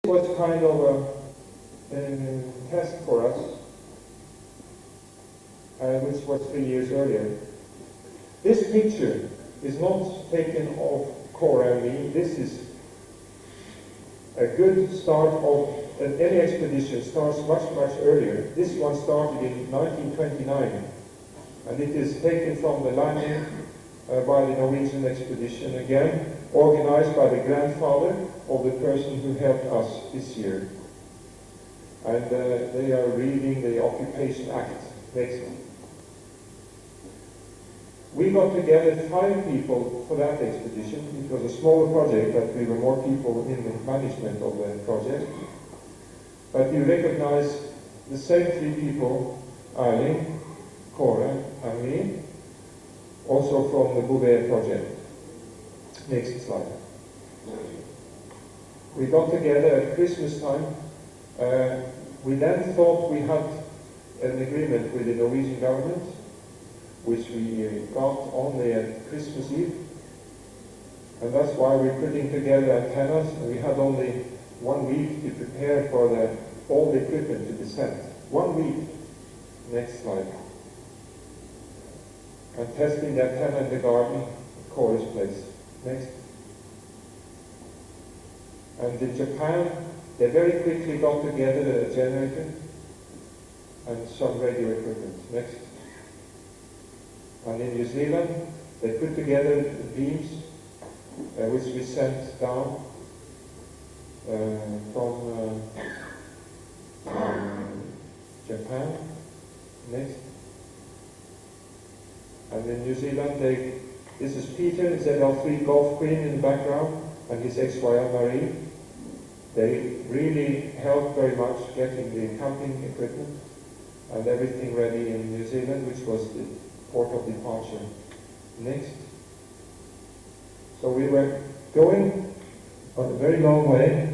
was kind of a test for us, which was 3 years earlier. This picture is not taken of Cora and me. This is a good start of any expedition. Starts much earlier. This one started in 1929, and it is taken from the landing by the Norwegian expedition, again organized by the grandfather of the person who helped us this year. And they are reading the Occupation Act. Next one. We got together 5 people for that expedition. It was a smaller project, but we were more people in the management of the project. But you recognize the same 3 people, Erling, Cora, and me, also from the Bouvet project. Next slide. We got together at Christmas time. We then thought we had an agreement with the Norwegian government, which we got only at Christmas Eve. And that's why we're putting together antennas. We had only 1 week to prepare for all the equipment to be sent. 1 week. Next slide. And testing the antenna in the garden, Cora's place. Next. And in Japan, they very quickly got together a generator and some radio equipment. Next. And in New Zealand, they put together the beams, which we sent down from Japan. Next. And in New Zealand, this is Peter, ZL3 Golf Queen in the background, and his ex-wife Marie. They really helped very much getting the camping equipment and everything ready in New Zealand, which was the port of departure. Next. So we were going on a very long way,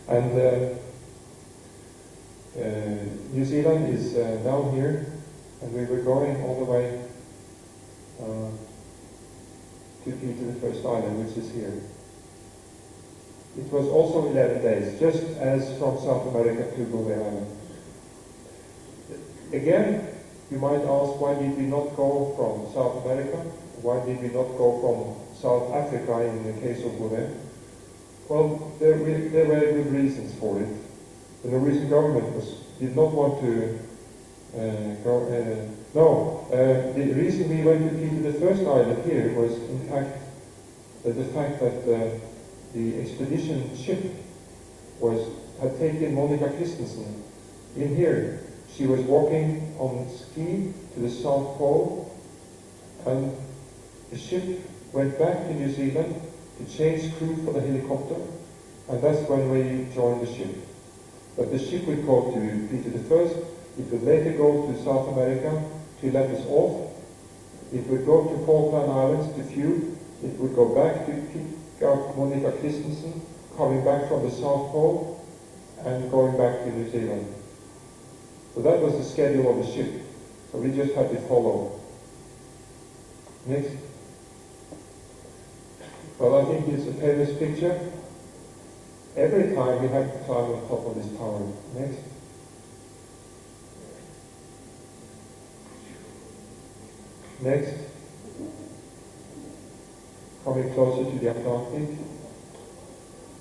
and New Zealand is down here, and we were going all the way to Peter the First Island, which is here. It was also 11 days, just as from South America to Bouvet Island. Again, you might ask, why did we not go from South America? Why did we not go from South Africa in the case of Bouvet? Well, there were good reasons for it. The Norwegian government did not want to go. The reason we went to Peter the First Island here was, in fact, the fact that the expedition ship had taken Monica Christensen in here. She was walking on ski to the South Pole, and the ship went back to New Zealand to change crew for the helicopter, and that's when we joined the ship. But the ship would go to Peter the First. It would later go to South America to let us off. It would go to Falkland Islands to fuel. It would go back to pick up Monica Christensen, coming back from the South Pole and going back to New Zealand. So that was the schedule of the ship. So we just had to follow. Next. Well, I think it's a famous picture. Every time we have to climb on top of this tower. Next. Next. Coming closer to the Atlantic.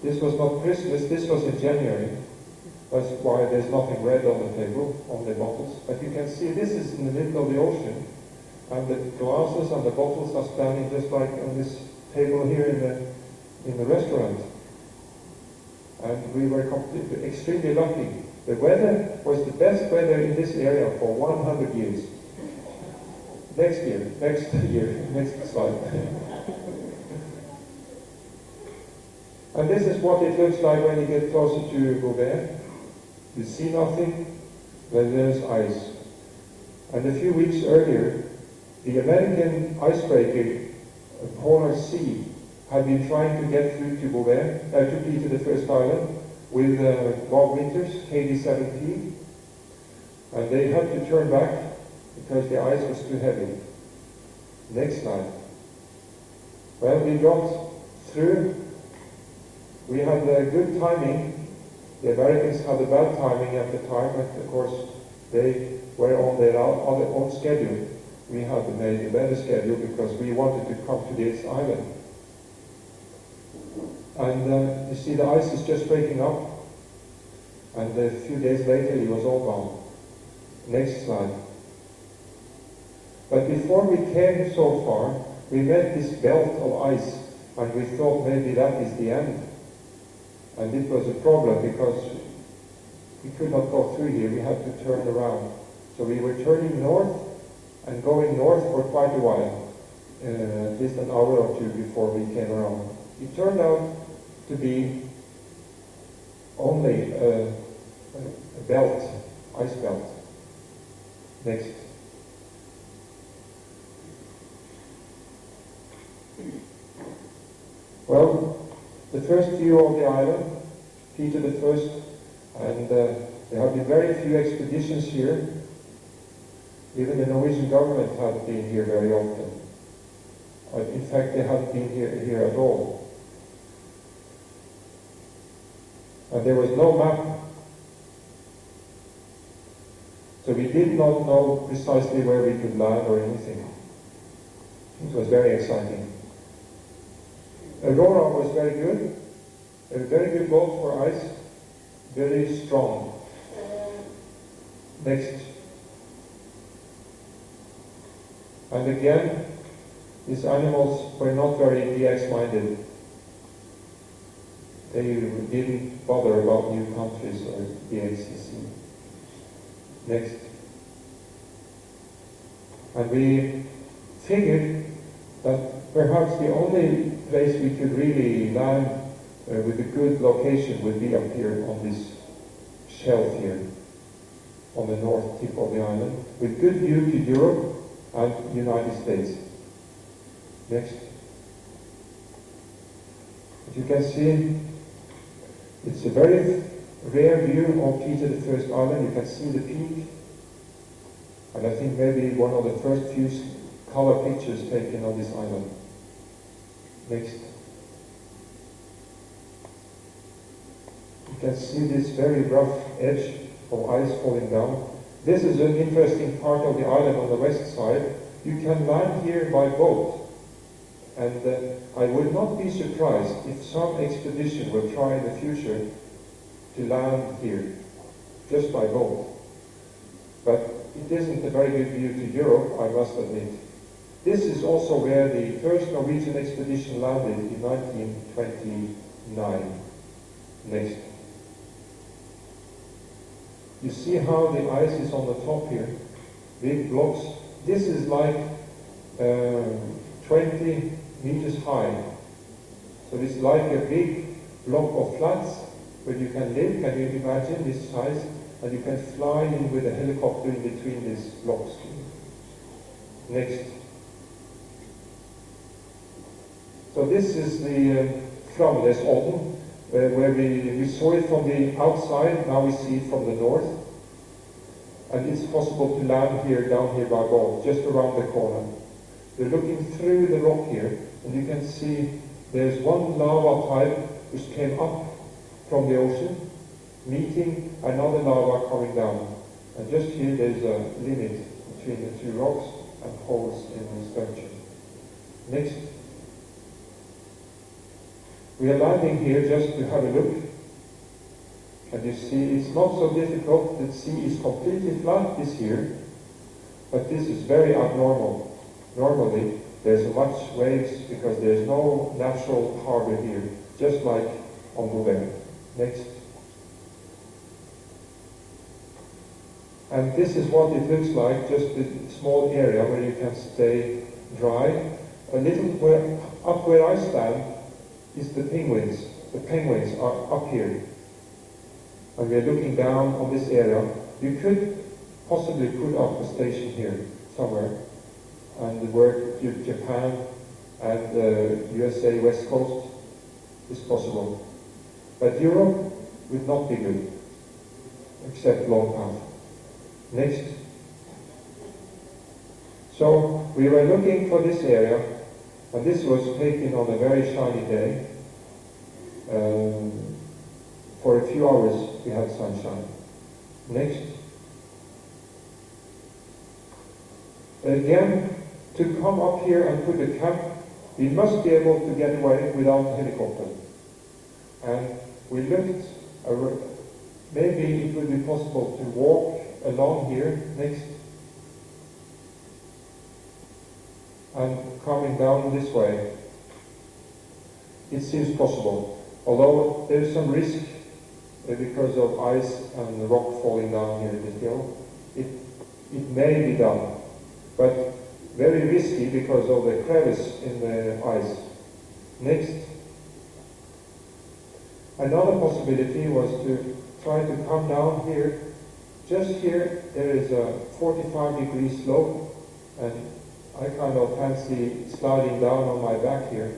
This was not Christmas, this was in January. That's why there's nothing red on the table, on the bottles. But you can see this is in the middle of the ocean, and the glasses and the bottles are standing just like on this table here in the restaurant. And we were extremely lucky. The weather was the best weather in this area for 100 years. Next year, next slide. And this is what it looks like when you get closer to Bouvet. You see nothing, then there's ice. And a few weeks earlier, the American icebreaker, Polar Sea, had been trying to get through to Bouvet, to Peter the First Island, with Bob Winters, KD-17, and they had to turn back because the ice was too heavy. Next slide. Well, we got through We had good timing. The Americans had a bad timing at the time, and of course they were on their own schedule. We had made a better schedule because we wanted to come to this island. And you see the ice is just breaking up, and a few days later it was all gone. Next slide. But before we came so far, we met this belt of ice, and we thought maybe that is the end. And it was a problem because we could not go through here, we had to turn around. So we were turning north and going north for quite a while, at least an hour or two before we came around. It turned out to be only a belt, ice belt. Next. Well, the first view of the island, Peter the First, and there have been very few expeditions here. Even the Norwegian government had been here very often. In fact, they hadn't been here at all. And there was no map. So we did not know precisely where we could land or anything. It was very exciting. Aurora was very good. A very good boat for ice. Very strong. Next. And again, these animals were not very DX-minded. They didn't bother about new countries or DXCC. Next. And we figured that perhaps the only place we could really land with a good location would be up here on this shelf here, on the north tip of the island, with good view to Europe and United States. Next. As you can see, it's a very rare view of Peter the First Island. You can see the peak, and I think maybe one of the first few color pictures taken on this island. Next. You can see this very rough edge of ice falling down. This is an interesting part of the island on the west side. You can land here by boat, and I would not be surprised if some expedition will try in the future to land here, just by boat. But it isn't a very good view to Europe, I must admit. This is also where the first Norwegian expedition landed in 1929. Next. You see how the ice is on the top here, big blocks. This is like 20 meters high. So it's like a big block of flats where you can live. Can you imagine this size? And you can fly in with a helicopter in between these blocks. Next. So this is the Flanders DX, where we saw it from the outside. Now we see it from the north. And it's possible to land here, down here by boat, just around the corner. We're looking through the rock here, and you can see there's one lava pipe which came up from the ocean, meeting another lava coming down. And just here there's a limit between the two rocks and holes in the structure. Next. We are landing here just to have a look. And you see it's not so difficult. The sea is completely flat this year, but this is very abnormal. Normally there's much waves because there's no natural harbor here, just like on Bouvet. Next. And this is what it looks like, just a small area where you can stay dry. A little up where I stand is the penguins. The penguins are up here. And we are looking down on this area. You could possibly put up a station here somewhere and work to Japan and USA West Coast is possible. But Europe would not be good, except long path. Next. So we were looking for this area, and this was taken on a very shiny day. For a few hours we had sunshine. Next. Again, to come up here and put a camp, we must be able to get away without a helicopter. And we looked, maybe it would be possible to walk along here, next, and coming down this way. It seems possible, although there is some risk because of ice and rock falling down here in the hill. It may be done, but very risky because of the crevice in the ice. Next. Another possibility was to try to come down here. Just here there is a 45-degree slope, and I kind of fancy sliding down on my back here,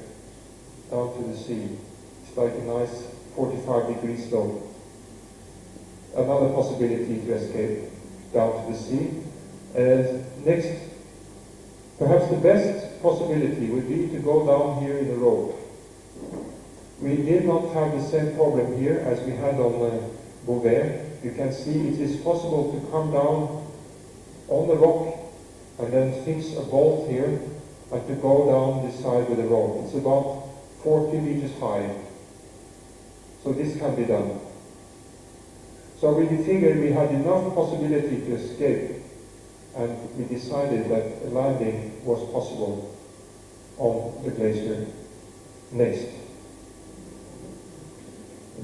down to the sea. It's like a nice 45-degree slope. Another possibility to escape down to the sea. And next, perhaps the best possibility would be to go down here in a rope. We did not have the same problem here as we had on Beauvais. You can see it is possible to come down on the rock and then fix a bolt here and to go down this side with a rope. It's about 40 meters high. So this can be done. So we figured we had enough possibility to escape, and we decided that a landing was possible on the glacier. Next.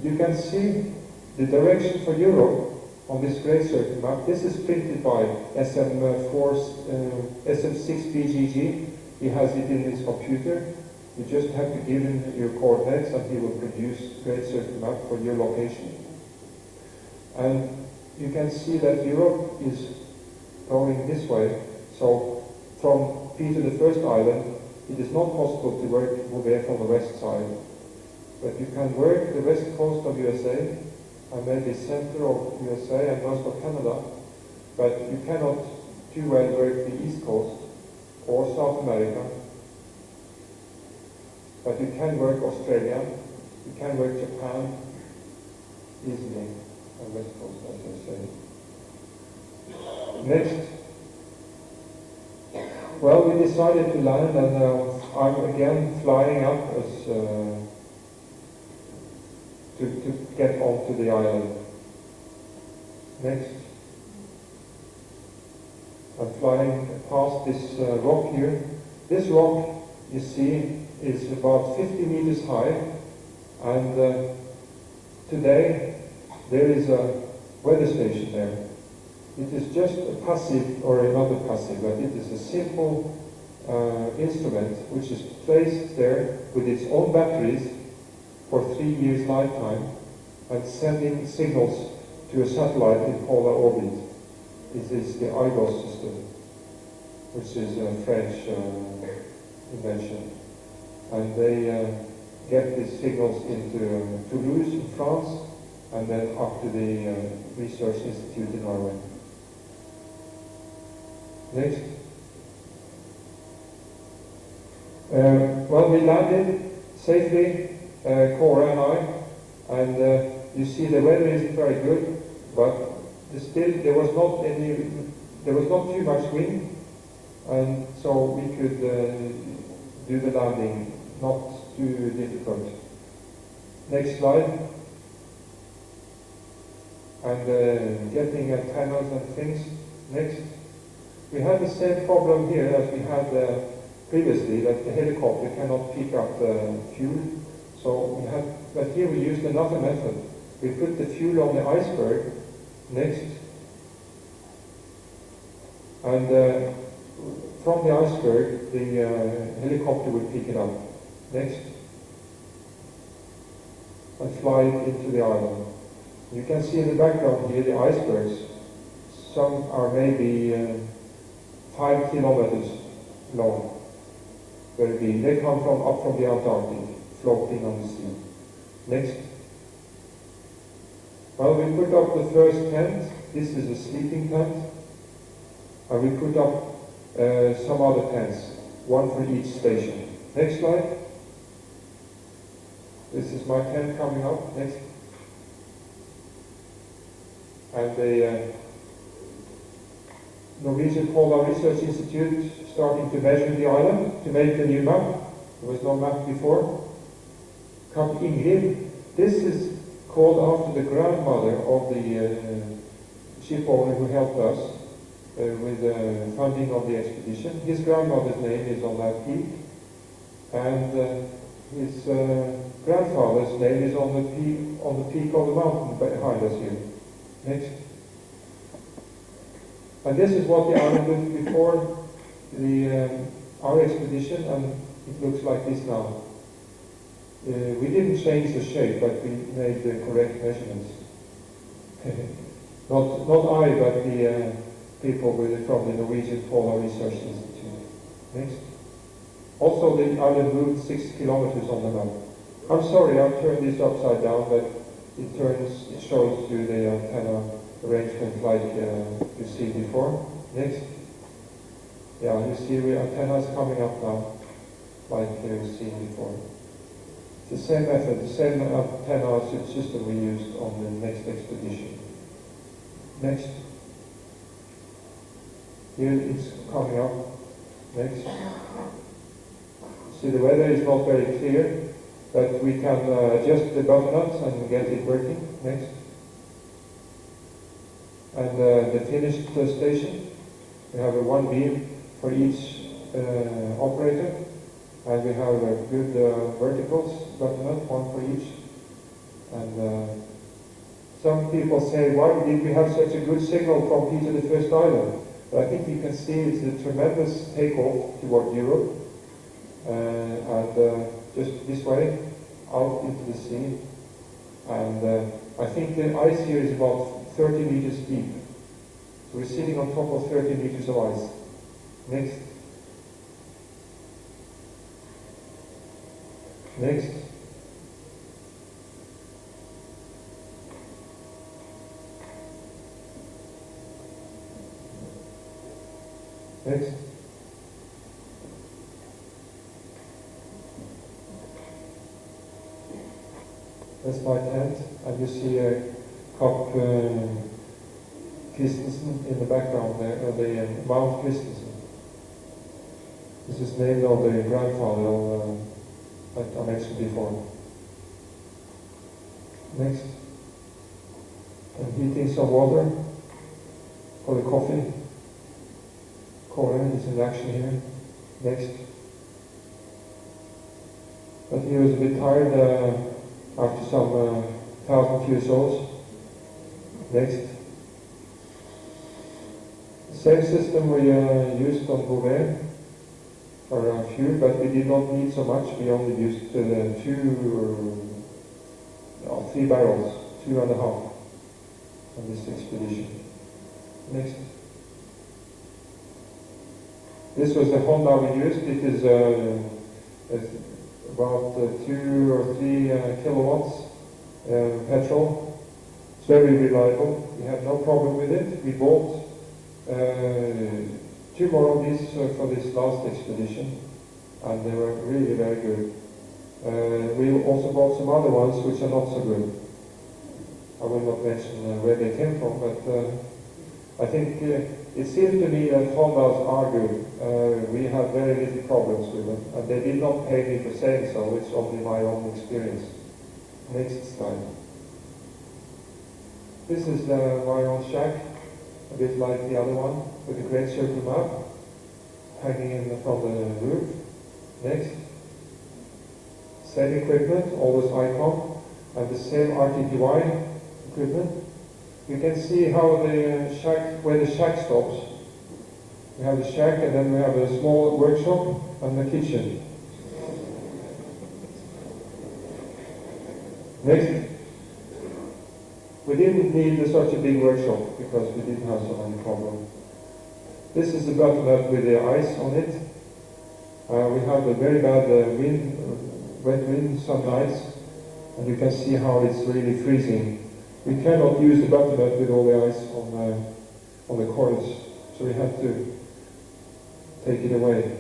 You can see the direction for Europe on this great circle map. This is printed by SM6BGG. He has it in his computer. You just have to give him your coordinates and he will produce a great circle map for your location. And you can see that Europe is going this way. So from Peter the First Island, it is not possible to work Beauvais from the west side. But you can work the west coast of USA and maybe center of USA and most of Canada, but you cannot too well work the east coast or South America. But you can work Australia, you can work Japan easily on west coast, as I say. Next. Well, we decided to land, and I'm again flying up as to get onto the island. Next. I'm flying past this rock here. This rock, you see, is about 50 meters high, and today there is a weather station there. It is just a passive, or not a passive, but it is a simple instrument which is placed there with its own batteries for 3 years lifetime and sending signals to a satellite in polar orbit. It is the IGOS system, which is a French invention. And they get these signals into Toulouse in France and then up to the Research Institute in Norway. Next. Well, we landed safely, Cora and I, and you see the weather isn't very good, but still there was not too much wind, and so we could do the landing, not too difficult. Next slide. And getting antennas and things. Next. We had the same problem here as we had previously, that the helicopter cannot pick up the fuel. So but here we used another method. We put the fuel on the iceberg. Next. And from the iceberg, the helicopter will pick it up. Next. And fly it into the island. You can see in the background here the icebergs. Some are maybe 5 kilometers long. Very big. They come up from the Antarctic, floating on the sea. Next. Well, we put up the first tent. This is a sleeping tent. And we put up some other tents, one for each station. Next slide. This is my tent coming up. Next. And the Norwegian Polar Research Institute starting to measure the island to make a new map. There was no map before. Kap Ingrid. This is called after the grandmother of the ship owner who helped us with the funding of the expedition. His grandmother's name is on that peak, and his grandfather's name is on the peak of the mountain behind us here. Next. And this is what the island looked before our expedition, and it looks like this now. We didn't change the shape, but we made the correct measurements. not I, but the people from the Norwegian Polar Research Institute. Next. Also, the island moved 6 kilometers on the map. I'm sorry, I've turned this upside down, but it shows you the antenna arrangement like you see before. Next. Yeah, you see the antennas coming up now, like you've seen before. It's the same method, the same antenna system we used on the next expedition. Next. Here it's coming up. Next. See, the weather is not very clear, but we can adjust the buttons and get it working. Next. And the finished station. We have one beam for each operator, and we have good verticals, button one for each. And some people say, why did we have such a good signal from Peter the First Island? But I think you can see it's a tremendous takeoff toward Europe, and just this way, out into the sea. And I think the ice here is about 30 meters deep. So we're sitting on top of 30 meters of ice. Next. Next. Next. That's my tent, and you see a Kap Christensen in the background there, the Mount Christensen. This is named after the grandfather that I mentioned before. Next. I'm heating some water for the coffee. Corin is in action here. Next. But he was a bit tired after some 1,000 QSOs. Next. The same system we used on Bouvet for fuel, but we did not need so much. We only used 3 barrels, 2.5 on this expedition. Next. This was the Honda we used. It is about 2 or 3 kilowatts petrol. It's very reliable. We had no problem with it. We bought 2 more of these for this last expedition, and they were really very good. We also bought some other ones which are not so good. I will not mention where they came from, but I think it seems to me that Hondas are good. We have very little problems with them, and they did not pay me for saying so. It's only my own experience. Next slide. This is my own shack, a bit like the other one, with a great circle map hanging in from the roof. Next. Same equipment, always Icon, and the same RTPY equipment. You can see how the shack, where the shack stops. We have the shack, and then we have a small workshop and the kitchen. Next. We didn't need such a big workshop because we didn't have so many problems. This is the button with the ice on it. We have a very bad wet wind some nights, and you can see how it's really freezing. We cannot use the button with all the ice on the cords, so we have to take it away.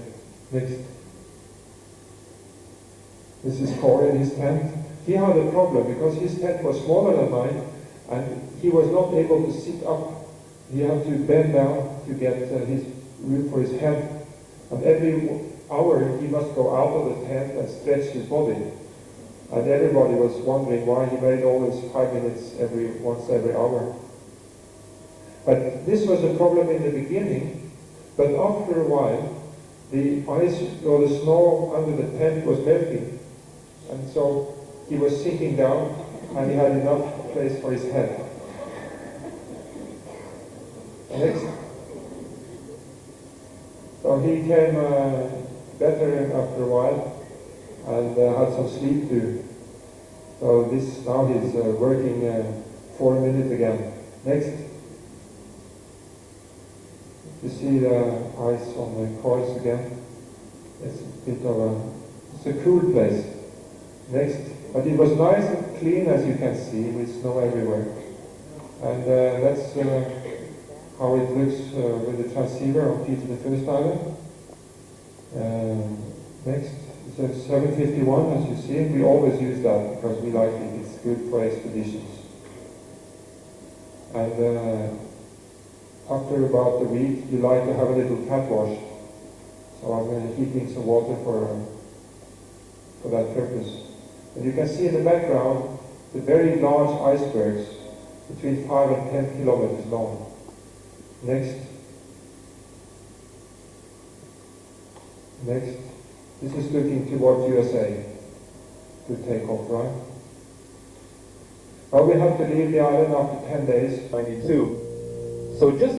Next. This is Corey in his tent. he had a problem because his tent was smaller than mine, and he was not able to sit up. He had to bend down to get his room for his head. And every hour he must go out of the tent and stretch his body. And everybody was wondering why he made always 5 minutes once every hour. But this was a problem in the beginning, but after a while, the ice or the snow under the tent was melting, and so he was sitting down and he had enough place for his head. Next. So he came better after a while and had some sleep too. So now he's working 4 minutes again. Next. You see the ice on the coils again. It's a cool place. Next. But it was nice and clean, as you can see, with snow everywhere. And that's how it looks with the transceiver on Peter the First Island. Next. It's a 751, as you see. We always use that because we like it. It's good for expeditions. And after about a week, you like to have a little cat wash. So I'm heating some water for that purpose. And you can see in the background the very large icebergs, between 5 and 10 kilometers long. Next. Next. This is looking toward USA to take off, right? Well, we have to leave the island after 10 days. 92. So just